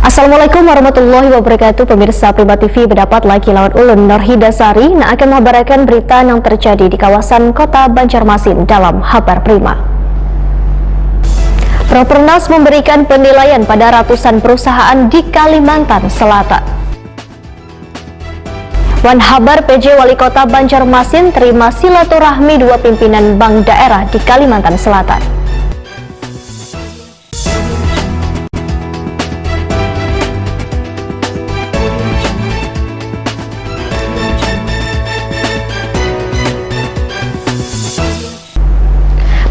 Assalamualaikum warahmatullahi wabarakatuh. Pemirsa Prima TV, mendapat lagi lawan ulun Norhidasari yang akan mengabarkan berita yang terjadi di kawasan kota Banjarmasin dalam Habar Prima. Propernas memberikan penilaian pada ratusan perusahaan di Kalimantan Selatan. Wan Habar PJ Wali Kota Banjarmasin terima silaturahmi dua pimpinan bank daerah di Kalimantan Selatan.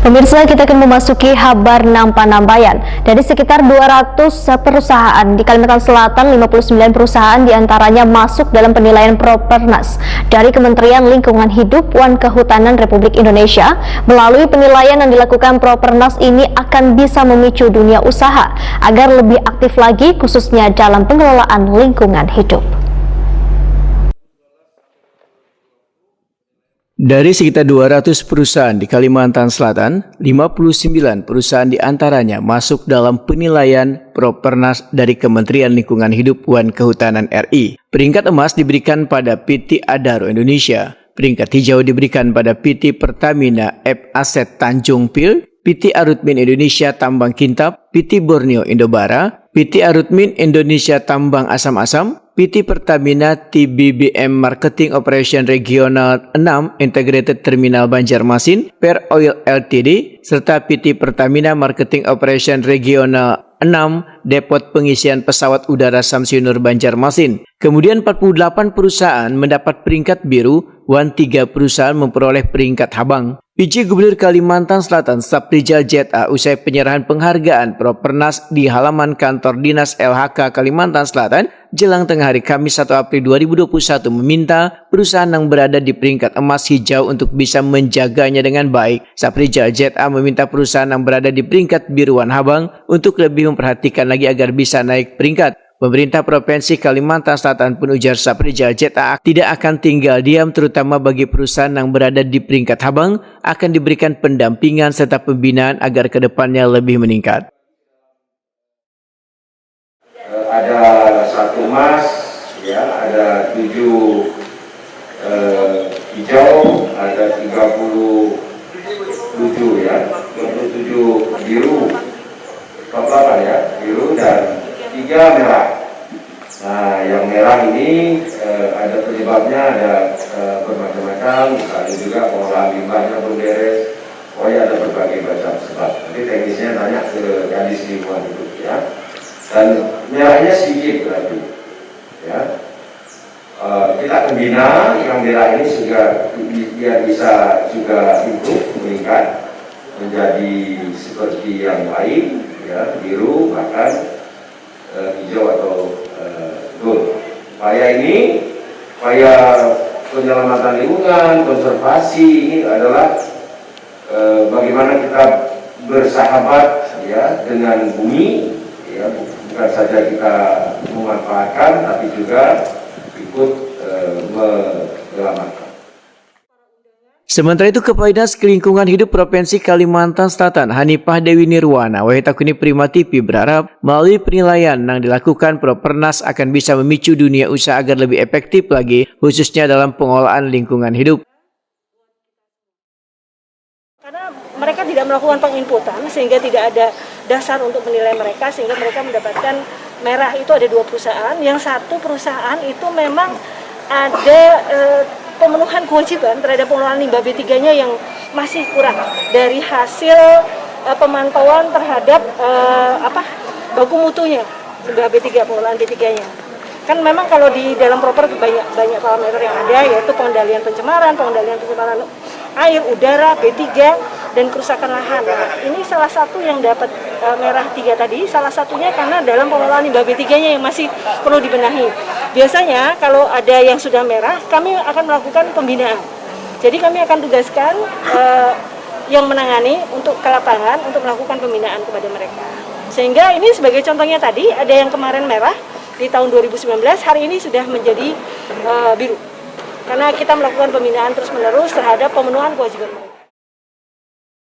Pemirsa, kita akan memasuki Habar Nampan-Nambayan. Dari sekitar 200 perusahaan di Kalimantan Selatan, 59 perusahaan diantaranya masuk dalam penilaian Propernas dari Kementerian Lingkungan Hidup dan Kehutanan Republik Indonesia. Melalui penilaian yang dilakukan Propernas ini akan bisa memicu dunia usaha agar lebih aktif lagi, khususnya dalam pengelolaan lingkungan hidup. Dari sekitar 200 perusahaan di Kalimantan Selatan, 59 perusahaan diantaranya masuk dalam penilaian Propernas dari Kementerian Lingkungan Hidup dan Kehutanan RI. Peringkat emas diberikan pada PT Adaro Indonesia, peringkat hijau diberikan pada PT Pertamina F Asset Tanjung Pil, PT Arutmin Indonesia Tambang Kintab, PT Borneo Indobara, PT Arutmin Indonesia Tambang Asam-Asam, PT Pertamina TBBM Marketing Operation Regional 6 Integrated Terminal Banjarmasin Per Oil Ltd, serta PT Pertamina Marketing Operation Regional 6 Depot Pengisian Pesawat Udara Samsiunur Banjarmasin. Kemudian 48 perusahaan mendapat peringkat biru dan 3 perusahaan memperoleh peringkat habang. PJ Gubernur Kalimantan Selatan Saprijal ZA usai penyerahan penghargaan Propernas di halaman kantor Dinas LHK Kalimantan Selatan jelang tengah hari Kamis 1 April 2021 meminta perusahaan yang berada di peringkat emas hijau untuk bisa menjaganya dengan baik. Saprijal ZA meminta perusahaan yang berada di peringkat biruan habang untuk lebih memperhatikan lagi agar bisa naik peringkat. Pemerintah Provinsi Kalimantan Selatan pun, ujar Saprijal ZA, tidak akan tinggal diam, terutama bagi perusahaan yang berada di peringkat habang akan diberikan pendampingan serta pembinaan agar kedepannya lebih meningkat. Ada 1 emas, ya, ada 7 hijau, ada 37 ya, 27 biru, 48 ya, biru dan 3 merah. Nah, yang merah ini ada penyebabnya, ada bermacam-macam, misalnya juga pengolahan limbahnya belum beres, pokoknya ada berbagai macam sebab. Nanti teknisnya tanya ke Kadis Lingkungan Hidup ya. Dan merahnya sedikit berarti, ya. Kita bina yang merah ini juga biar bisa juga improve, meningkat menjadi seperti yang lain, ya, biru bahkan hijau atau gold. Upaya ini, upaya penyelamatan lingkungan, konservasi ini adalah bagaimana kita bersahabat ya dengan bumi, ya, bukan saja kita memanfaatkan tapi juga ikut menyelamatkan. Sementara itu, Kepala Dinas Lingkungan Hidup Provinsi Kalimantan Selatan Hanifah Dewi Nirwana Wahitakuni Prima TV berharap melalui penilaian yang dilakukan Propernas akan bisa memicu dunia usaha agar lebih efektif lagi, khususnya dalam pengolahan lingkungan hidup. Karena mereka tidak melakukan penginputan sehingga tidak ada dasar untuk menilai mereka, sehingga mereka mendapatkan merah itu ada 2 perusahaan, yang 1 perusahaan itu memang ada pemenuhan kewajiban terhadap pengelolaan limbah B3-nya yang masih kurang dari hasil pemantauan terhadap baku mutunya limbah B3, pengelolaan B3-nya. Kan memang kalau di dalam proper banyak parameter yang ada, yaitu pengendalian pencemaran air, udara, B3, dan kerusakan lahan. Nah, ini salah satu yang dapat merah 3 tadi, salah satunya karena dalam pengelolaan limbah B3-nya yang masih perlu dibenahi. Biasanya kalau ada yang sudah merah, kami akan melakukan pembinaan. Jadi kami akan tugaskan yang menangani untuk ke lapangan untuk melakukan pembinaan kepada mereka. Sehingga ini sebagai contohnya tadi, ada yang kemarin merah di tahun 2019, hari ini sudah menjadi biru. Karena kita melakukan pembinaan terus-menerus terhadap pemenuhan kewajiban mereka.